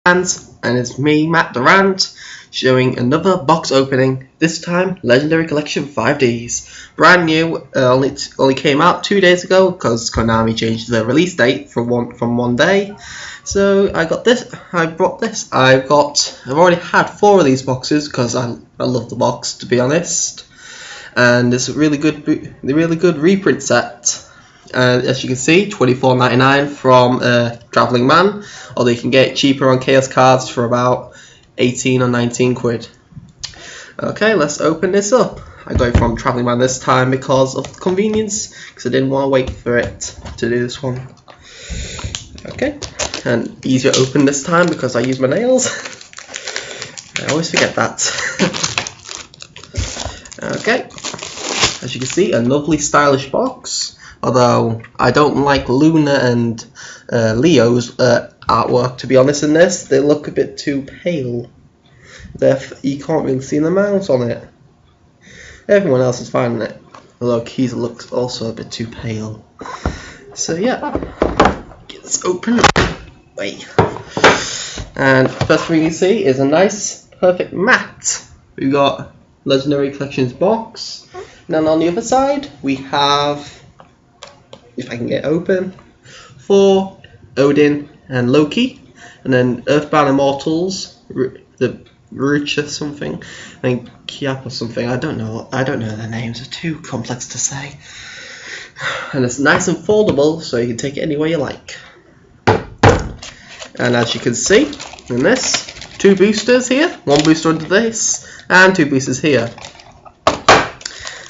And it's me, Matt Durant, showing another box opening. This time, Legendary Collection 5Ds, brand new. Only came out 2 days ago because Konami changed the release date from one day. So I got this. I brought this. I've already had 4 of these boxes because I love the box, to be honest. And it's a really good reprint set. As you can see, $24.99 from Travelling Man, although you can get it cheaper on Chaos Cards for about 18 or 19 quid. Okay, let's open this up. I got it from Travelling Man this time because of convenience, because I didn't want to wait for it to do this one. Okay, and easier to open this time because I use my nails. I always forget that. Okay, as you can see, a lovely stylish box. Although I don't like Luna and Leo's artwork, to be honest, in this. They look a bit too pale. You can't really see the mouth on it. Everyone else is fine in it. Although Keys looks also a bit too pale. So yeah, get this open. Wait. And first thing you see is a nice, perfect mat. We've got Legendary Collections box. And then on the other side, we have, if I can get open, 4 Odin and Loki, and then Earthbound Immortals, the Rucha something, and Kiap or something. I don't know their names. They're too complex to say. And it's nice and foldable, so you can take it anywhere you like. And as you can see in this, 2 boosters here, 1 booster under this, and 2 boosters here.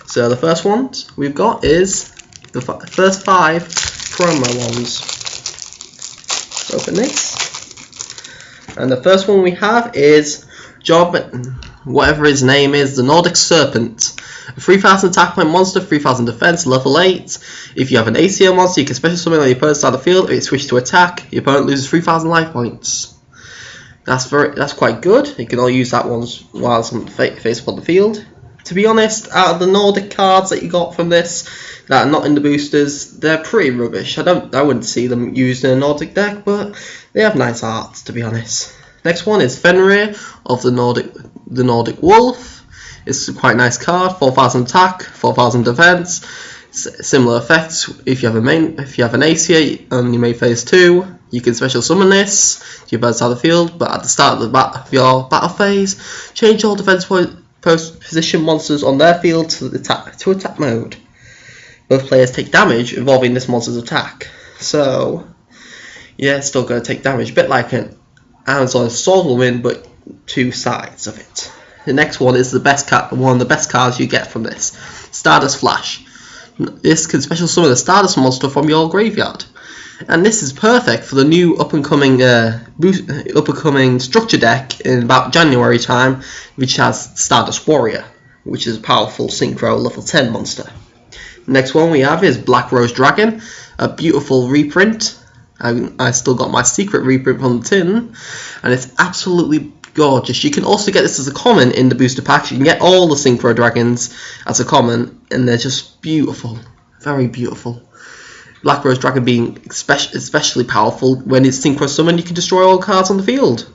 So the first ones we've got is the first 5 promo ones. Let's open this. And the first one we have is Job, whatever his name is, the Nordic Serpent. A 3000 attack point monster, 3000 defense, level 8. If you have an ACL monster, you can special summon on your opponent's side of the field. If it switches to attack, your opponent loses 3000 life points. That's quite good. You can all use that once while it's on face upon the field. To be honest, out of the Nordic cards that you got from this that are not in the boosters, they're pretty rubbish. I wouldn't see them used in a Nordic deck, but they have nice art, to be honest. Next one is Fenrir of the Nordic Wolf. It's a quite nice card. 4000 attack, 4000 defense. Similar effects. If you have an AC on your main phase 2, you can special summon this to your opponent's side of the field. But at the start of your battle phase, change all defense position monsters on their field to attack mode. Both players take damage involving this monster's attack. So yeah, it's still going to take damage, a bit like an Amazon Sword Woman, but 2 sides of it. The next one is one of the best cards you get from this, Stardust Flash. This can special summon a Stardust monster from your graveyard, and this is perfect for the new up and coming structure deck in about January time, which has Stardust Warrior, which is a powerful synchro level 10 monster. The next one we have is Black Rose Dragon, a beautiful reprint. I still got my secret reprint from the tin, and it's absolutely gorgeous. You can also get this as a common in the booster packs. You can get all the synchro dragons as a common, and they're just beautiful, very beautiful. Black Rose Dragon being especially powerful. When it's synchro summoned, you can destroy all cards on the field.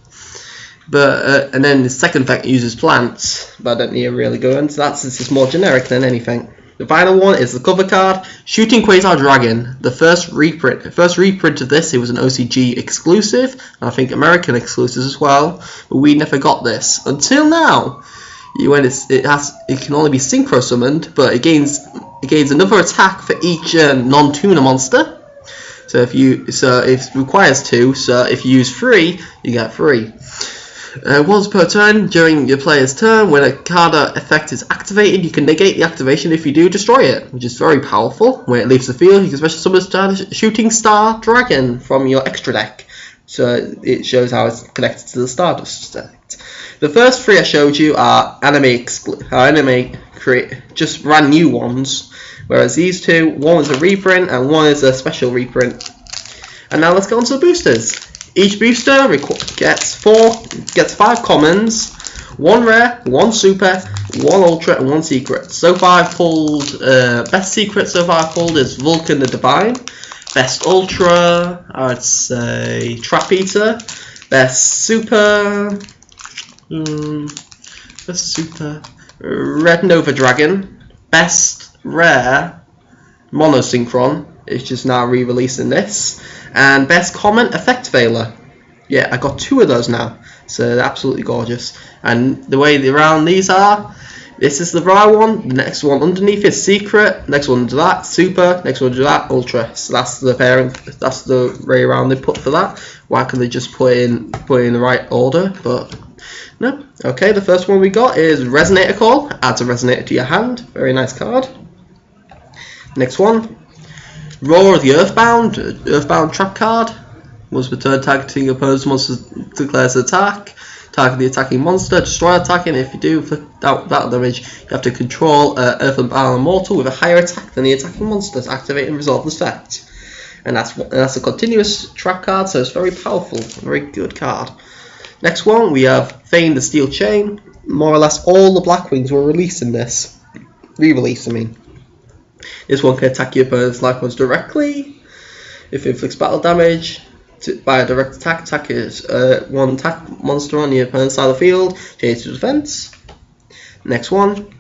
But and then the second effect uses plants, but I don't need to really go into that since it's more generic than anything. The final one is the cover card, Shooting Quasar Dragon. The first reprint of this, it was an OCG exclusive, and I think American exclusives as well. But we never got this until now. It can only be synchro summoned, but it gains another attack for each non-tuner monster. So if it requires 2, so if you use 3, you get 3. Once per turn during your player's turn, when a card effect is activated, you can negate the activation if you do destroy it, which is very powerful. When it leaves the field, you can special summon a Shooting Star Dragon from your extra deck. So it shows how it's connected to the Stardust deck. The first 3 I showed you are just brand new ones, whereas these 2, one is a reprint and one is a special reprint. And now let's go on to the boosters. Each booster gets 5 commons, 1 rare, 1 super, 1 ultra, and 1 secret. So far I've pulled, best secret so far I've pulled is Vulcan the Divine. Best ultra, I'd say Trap Eater. Best super. Best super. Red Nova Dragon. Best rare monosynchron. It's just now re-releasing this. And best common effect veiler. Yeah, I got 2 of those now. So they're absolutely gorgeous. And the way around these are, this is the rare one. The next one underneath is secret. Next one to that super. Next one to that ultra. So that's the pairing. That's the way around they put for that. Why can't they just put in the right order? But no. Okay, the first one we got is Resonator Call. Adds a resonator to your hand. Very nice card. Next one, Roar of the Earthbound trap card. Once per turn, targeting opposed monster declares attack. Target the attacking monster, destroy attacking. If you do inflict battle damage, you have to control Earthbound Mortal with a higher attack than the attacking monster to activate and resolve this effect. And that's a continuous trap card, so it's very powerful, very good card. Next one, we have Fane the Steel Chain. More or less all the Blackwings were released in this. Re-release, I mean. This one can attack your opponent's life points directly. If it inflicts battle damage by a direct attack is one attack monster on your opponent's side of the field, change to defense. Next one,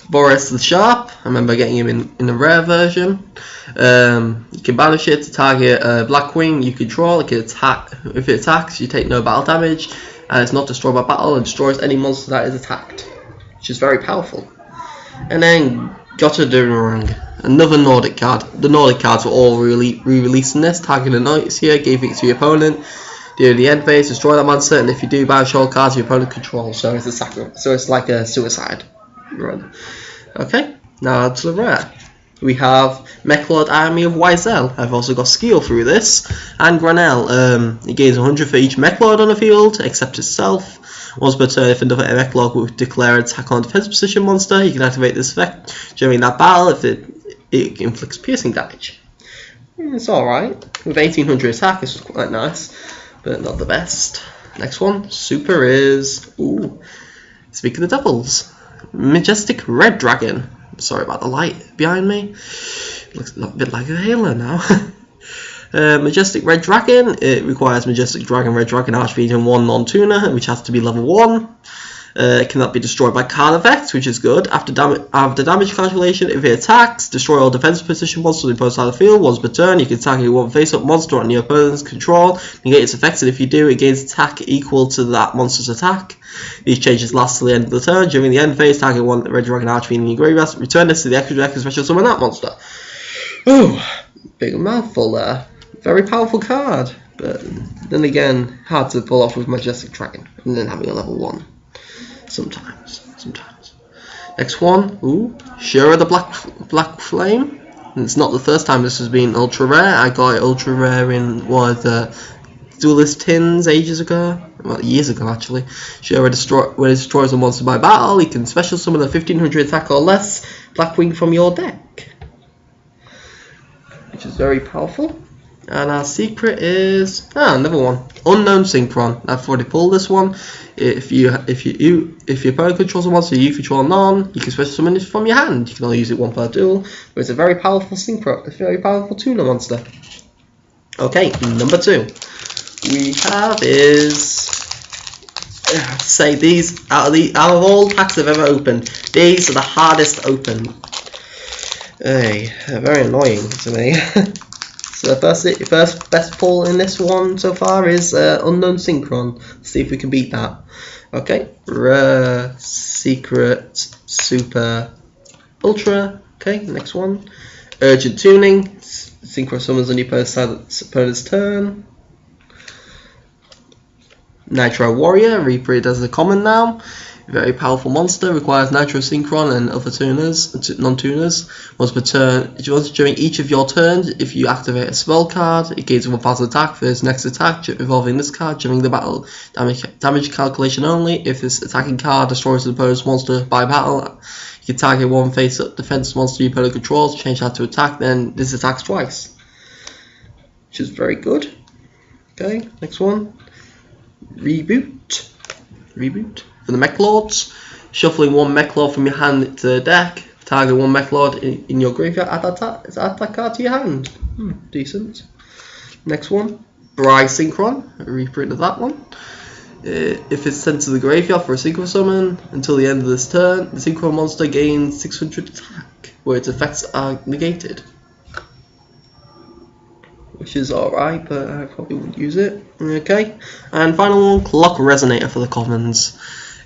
Boris the Sharp. I remember getting him in the rare version. You can banish it to target a Blackwing you control. It can attack. If it attacks, you take no battle damage, and it's not destroyed by battle and destroys any monster that is attacked, which is very powerful. And then Götterdunrung, another Nordic card. The Nordic cards were all re-releasing this. Targeting the knights here, gave it to your opponent. Do the end phase, destroy that monster, and if you do, banish all cards your opponent controls. So it's a so it's like a suicide run. Okay, now to the rare. We have Mechlord Army of Wizel. I've also got Skill through this, and Granel. It gains 100 for each Mechlord on the field, except itself. Once per turn, if another Mechlord will declare an attack on a defense position monster, you can activate this effect during that battle if it inflicts piercing damage. It's alright. With 1800 attack, it's quite nice, but not the best. Next one, super is... Ooh, speak of the devils. Majestic Red Dragon. Sorry about the light behind me. Looks a bit like a halo now. Majestic Red Dragon. It requires Majestic Dragon, Red Dragon, Archfiend, and 1 non-tuner, which has to be level 1. It cannot be destroyed by card effects, which is good. After damage calculation, if it attacks, destroy all defense position monsters on the opposed side of the field. Once per turn, you can target one face-up monster on your opponent's control, negate its effects, and if you do, it gains attack equal to that monster's attack. These changes last till the end of the turn. During the end phase, target one Red Dragon Archfiend in your graveyard. Return this to the extra deck and special summon that monster. Ooh, big mouthful there. Very powerful card, but then again, hard to pull off with Majestic Dragon and then having a level 1. Sometimes. Next one, ooh, Shura the Black Flame. And it's not the first time this has been ultra rare. I got it ultra rare in one of the Duelist Tins ages ago. Well, years ago actually. Shura when it destroys a monster by battle, you can special summon a 1500 attack or less Blackwing from your deck, which is very powerful. And our secret is another one, Unknown Synchron. I've already pulled this one. If your opponent controls a monster you control none, you can special summon it from your hand. You can only use it one per duel, but it's a very powerful synchro, a very powerful tuner monster. Okay, number 2 we have is say these out of all packs I've ever opened, these are the hardest to open. Hey, they're very annoying to me. So the first best pull in this one so far is Unknown Synchron. Let's see if we can beat that. Okay, Rare, Secret, Super, Ultra. Okay, next one. Urgent Tuning. Synchro summons on your opponent's turn. Nitro Warrior. Reaper does the common now. Very powerful monster, requires Nitro Synchron and other non-tuners. Once per turn, during each of your turns, if you activate a spell card, it gains 1,000 attack for its next attack involving this card during the battle. Damage calculation only. If this attacking card destroys the opponent's monster by battle, you can target one face-up defense monster your opponent controls, change that to attack, then this attacks twice, which is very good. Okay, next one. Reboot. For the Mechlords, shuffling one Mechlord from your hand to the deck, target one Mechlord in your graveyard, add that card to your hand. Decent. Next one, Bride Synchron, a reprint of that one. If it's sent to the graveyard for a synchro summon until the end of this turn, the synchro monster gains 600 attack, where its effects are negated. Which is alright, but I probably wouldn't use it. Okay, and final one, Clock Resonator for the commons.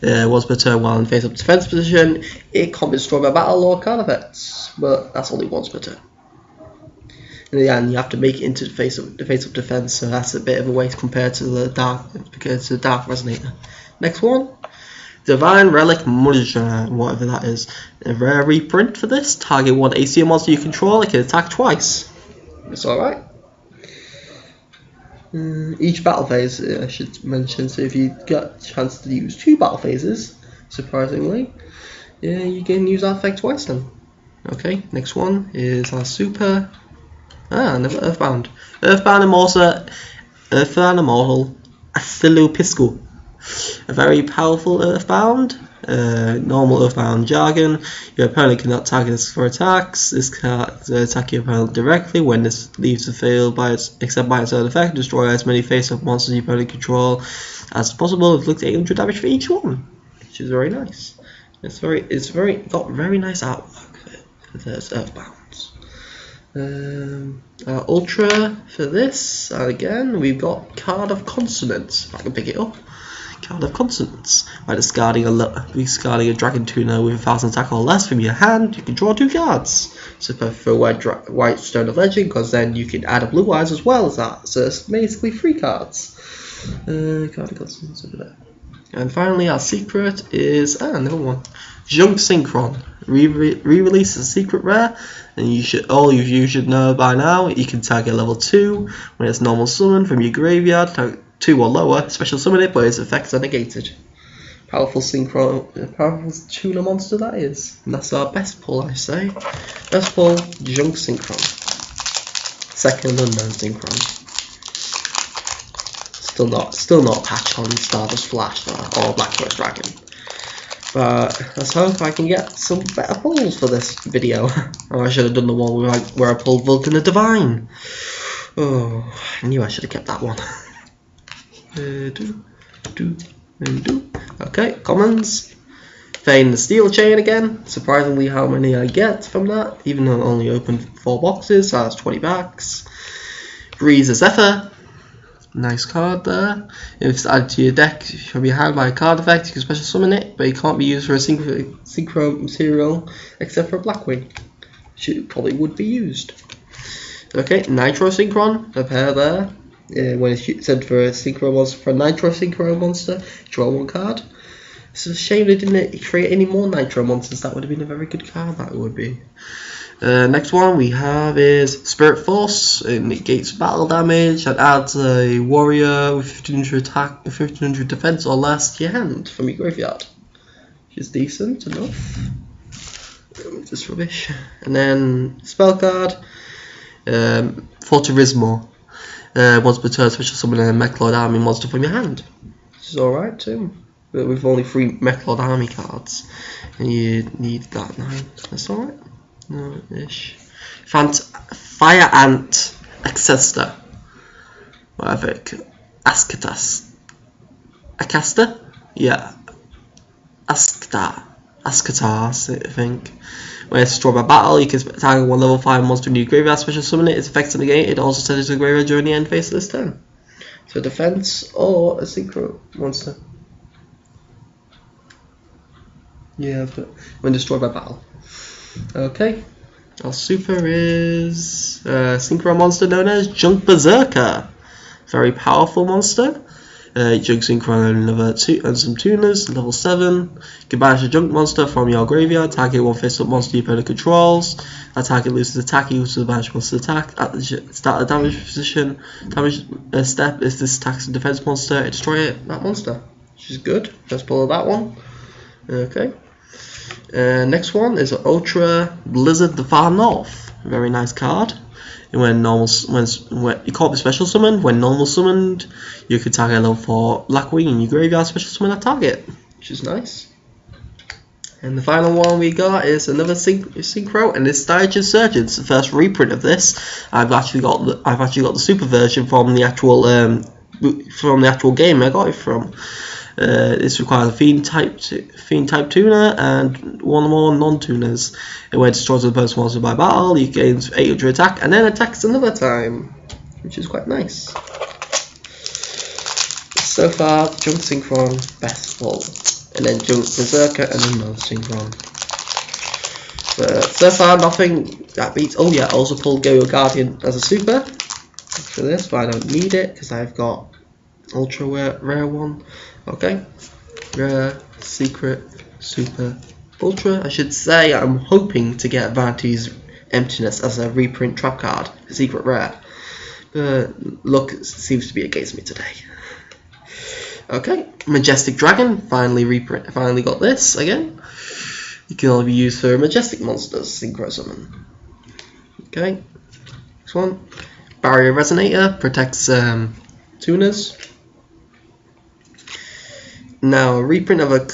Once per turn while in face up defense position, it can't be destroyed by battle or card effects, but that's only once per turn. And you have to make it into the face up defense, so that's a bit of a waste compared to the dark resonator. Next one, Divine Relic Mudja, whatever that is. A rare reprint for this. Target one ACO monster you control, it can attack twice. It's alright. Each battle phase, I should mention, so if you get a chance to use 2 battle phases, surprisingly, yeah, you can use that effect twice then. Okay, next one is our super, never Earthbound. Earthbound Immortal Asilopisco. A very powerful Earthbound. Normal Earthbound jargon. Your opponent cannot target this for attacks. This card attack your opponent directly. When this leaves the field except by its own effect, destroy as many face-up monsters your opponent control as possible. Inflict 800 damage for each one, which is very nice. It's got very nice artwork for those Earthbounds. Ultra for this, and again we've got Card of Consonance. If I can pick it up. Card of Consonance. By discarding a Dragon Tuner with 1000 attack or less from your hand, you can draw 2 cards. So for White Stone of Legend, because then you can add a Blue Eyes as well as that. So it's basically 3 cards. Card of Consonance over there. And finally, our secret is another one. Junk Synchron. Re-release a secret rare, and you should know by now. You can target level 2 when it's normal summon from your graveyard. 2 or lower, special summon it, but its effects are negated. Powerful tuner monster that is. And that's our best pull, I say. Best pull, Junk Synchron. Second unknown Synchron. Still not patch on Stardust Flash or Black Forest Dragon. But let's hope I can get some better pulls for this video. Or I should have done the one where I pulled Vulcan the Divine. Oh, I knew I should have kept that one. Okay, commons. Feign the Steel Chain again. Surprisingly how many I get from that, even though I only opened 4 boxes, so that's 20 packs. Breeze a Zephyr. Nice card there. If it's added to your deck from your hand by a card effect, you can special summon it, but it can't be used for a synchro material except for a Blackwing. Which probably would be used. Okay, Nitro Synchron, a pair there. When it's sent for a synchro monster, for a Nitro Synchro monster, draw 1 card. It's a shame they didn't create any more Nitro monsters. That would have been a very good card. That would be. Next one we have is Spirit Force. It negates battle damage and adds a warrior with 1500 attack, 1500 defense or less to your hand from your graveyard, which is decent enough. Just rubbish. And then spell card, Forturismo. Once per turn, special summon a Mechlord Army monster from your hand. This is alright too. But with only 3 Mechlord Army cards, and you need that now. That's alright. No-ish. Fire Ant Accesta. Whatever. Acasta? Yeah. Ascata, I think. When it's destroyed by battle, you can target 1 level 5 monster in your graveyard, special summon it, its effects are negated, also send it to the graveyard during the end phase of this turn. So defense or a synchro monster. Yeah, but when destroyed by battle. Okay. Our super is a synchro monster known as Junk Berserker. Very powerful monster. Junk Synchro another 2 and some tuners, level 7. You can banish a junk monster from your graveyard, target 1 face-up monster your opponent controls. That target loses attack equals to the banished monster's attack. At the start of the damage position, damage step is this attacks a defense monster, destroy that monster. Which is good. Let's pull that one. Okay. Next one is Ultra Blizzard the Far North. Very nice card. When you can't be special summoned. When normal summoned, you can target level 4 Blackwing in your graveyard, special summon that target, which is nice. And the final one we got is another synchro, and it's Stage Insurgents, the first reprint of this. I've actually got the super version from the actual game I got it from. This requires a fiend type tuner and one more non-tuners. Where it destroys the person monster by battle, you gain 800 attack and then attacks another time, which is quite nice. So far, Junk Synchron, best of all. And then Junk Berserker and then another Synchron. But so far, nothing that beats. Oh yeah, I also pulled Goyo Guardian as a super for this, but I don't need it because I've got ultra rare one. Okay, rare, secret, super, ultra. I should say I'm hoping to get Vanity's Emptiness as a reprint trap card, a secret rare. But luck seems to be against me today. Okay, Majestic Dragon, finally got this again. It can only be used for Majestic monsters, Synchro Summon. Okay, next one. Barrier Resonator, protects tuners. Now, a reprint of a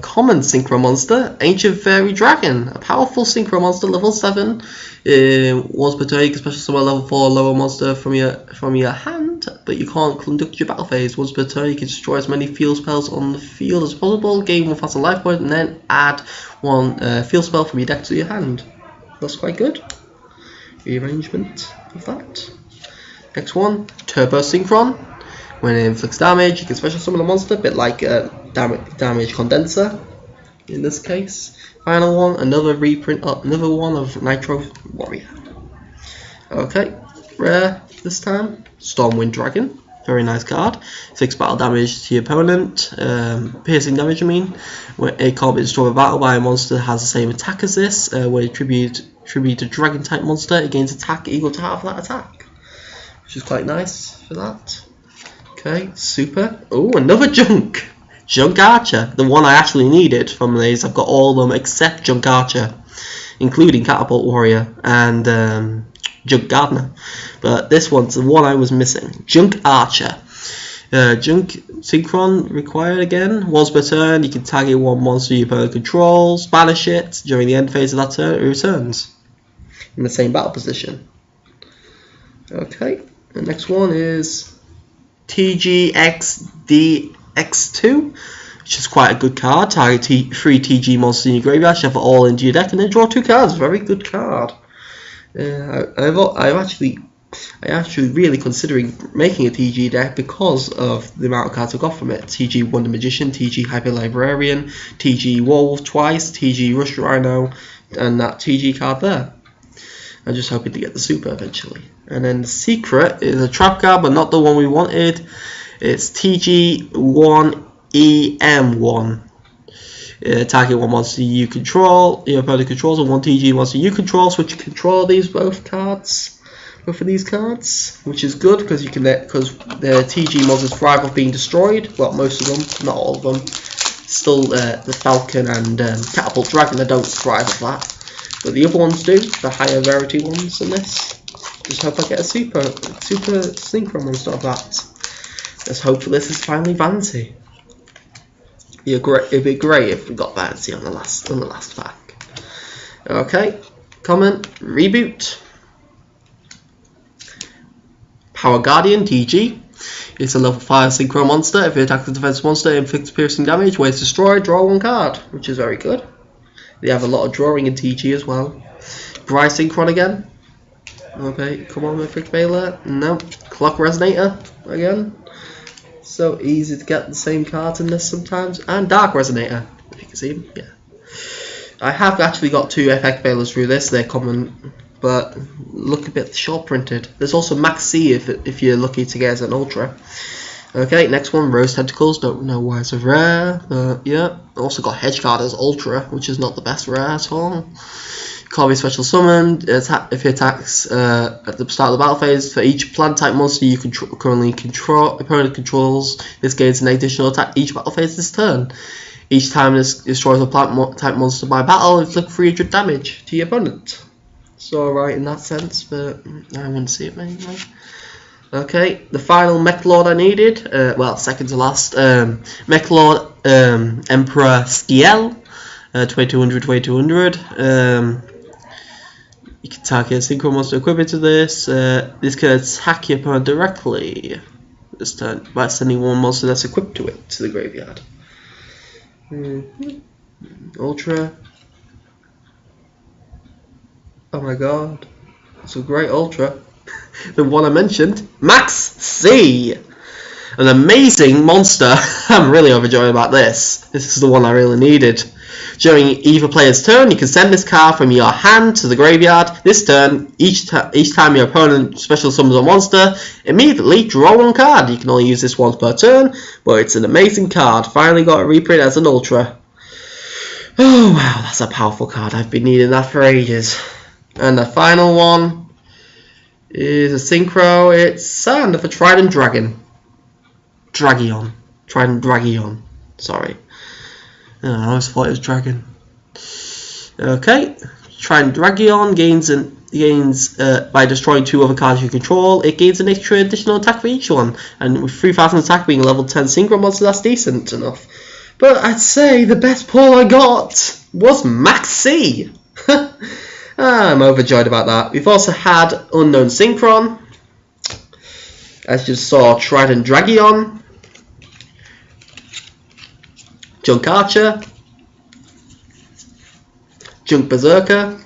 common Synchro monster, Ancient Fairy Dragon, a powerful Synchro monster, level 7. Once per turn, you can special summon a level 4 lower monster from your hand, but you can't conduct your battle phase. Once per turn, you can destroy as many field spells on the field as possible, gain 1 faster life point, and then add 1 field spell from your deck to your hand. That's quite good. Rearrangement of that. Next one, Turbo Synchron. When it inflicts damage, you can special summon a monster, a bit like damage condenser in this case. Final one, another reprint, another one of Nitro Warrior. Okay, rare this time, Stormwind Dragon, very nice card. 6 battle damage to your opponent, piercing damage I mean. When a can't be destroyed by battle by a monster that has the same attack as this, where you tribute a dragon type monster, it gains attack equal to half that attack, which is quite nice for that. Okay, super. Oh, another Junk Archer, the one I actually needed from these. I've got all of them except Junk Archer, including Catapult Warrior and Junk Gardener. But this one's the one I was missing. Junk Archer. Junk Synchron required again. Once per turn, you can target 1 monster your opponent controls, banish it. During the end phase of that turn, it returns in the same battle position. Okay, the next one is TGXDX2, which is quite a good card. Target 3 TG monsters in your graveyard, shuffle all into your deck, and then draw 2 cards. Very good card. I'm actually really considering making a TG deck because of the amount of cards I got from it. TG Wonder Magician, TG Hyper Librarian, TG Wolf twice, TG Rush Rhino, and that TG card there. I'm just hoping to get the super eventually. And then the secret is a trap card, but not the one we wanted. It's TG1EM1. Target 1 monster you control, your opponent controls, and 1 TG monster you control. Switch control of these both of these cards, which is good because the TG monsters thrive off being destroyed. Well, most of them, not all of them. Still, the Falcon and Catapult Dragon don't thrive off that. But the other ones do, the higher rarity ones than this. Just hope I get a super synchro monster of that. Let's hope for this is finally Vanity. It'd be great if we got Vanity on the last pack. Okay, common reboot. Power Guardian TG. It's a level 5 synchro monster. If it attacks a defense monster, it inflicts piercing damage. When it's destroyed, draw 1 card, which is very good. They have a lot of drawing in TG as well. Bright Synchron again. Okay, come on, Mythic Baylor. No. Clock Resonator again. So easy to get the same cards in this sometimes. And Dark Resonator, if you can see them. Yeah. I have actually got 2 Effect Baylors through this. They're common, but look a bit short printed. There's also Maxx if you're lucky to get as an Ultra. Okay, next one, Rose Tentacles. Don't know why it's a rare, but yeah. Also got Hedgeguard as Ultra, which is not the best rare at all. Can't be special summoned. If it attacks at the start of the battle phase, for each plant type monster you currently control, opponent controls, this gains an additional attack each battle phase this turn. Each time this destroys a plant type monster by battle, inflict 300 damage to your opponent. It's alright in that sense, but I wouldn't see it anyway. Okay, the final Mech Lord I needed, well, second to last, Mech Lord Emperor Skiel. 2200, 2200. You can target a synchro monster equipped to this. This can attack your opponent directly this turn by sending one monster that's equipped to it to the graveyard. Ultra. Oh my god. It's a great Ultra. The one I mentioned. Maxx C! An amazing monster. I'm really overjoyed about this. This is the one I really needed. During either player's turn, you can send this card from your hand to the graveyard. This turn, each time your opponent special summons a monster, immediately draw one card. You can only use this once per turn, but it's an amazing card. Finally got a reprint as an Ultra. Oh wow, that's a powerful card. I've been needing that for ages. And the final one is a synchro. It's Sand for Trident Dragon. Dragion. Trident Dragion. Sorry. I always thought it was Dragon. Okay. Trident Dragion gains by destroying 2 other cards you control. It gains an extra additional attack for each one. And with 3000 attack being a level 10 synchro monster, that's decent enough. But I'd say the best pull I got was Maxx C. I'm overjoyed about that. We've also had Unknown Synchron. As you saw, Trident Dragion. Junk Archer, Junk Berserker,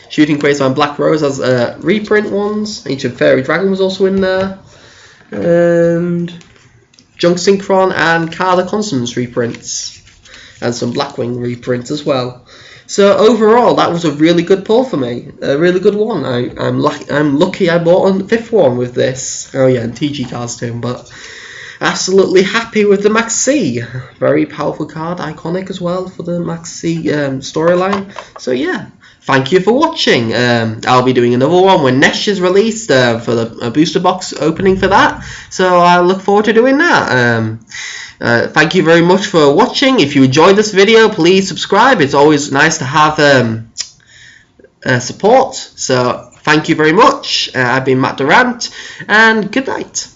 Shooting Quasar and Black Rose as reprint ones. Ancient Fairy Dragon was also in there, and Junk Synchron and Card of Consonance reprints, and some Blackwing reprints as well. So overall, that was a really good pull for me, a really good one. I'm lucky I bought a 5th one with this. Oh yeah, and TG cards too, but. Absolutely happy with the Maxx C. Very powerful card, iconic as well for the Maxx C storyline. So yeah, thank you for watching. I'll be doing another one when Nesh is released for the booster box opening for that. So I look forward to doing that. Thank you very much for watching. If you enjoyed this video, please subscribe. It's always nice to have support. So thank you very much. I've been Matt Durant, and good night.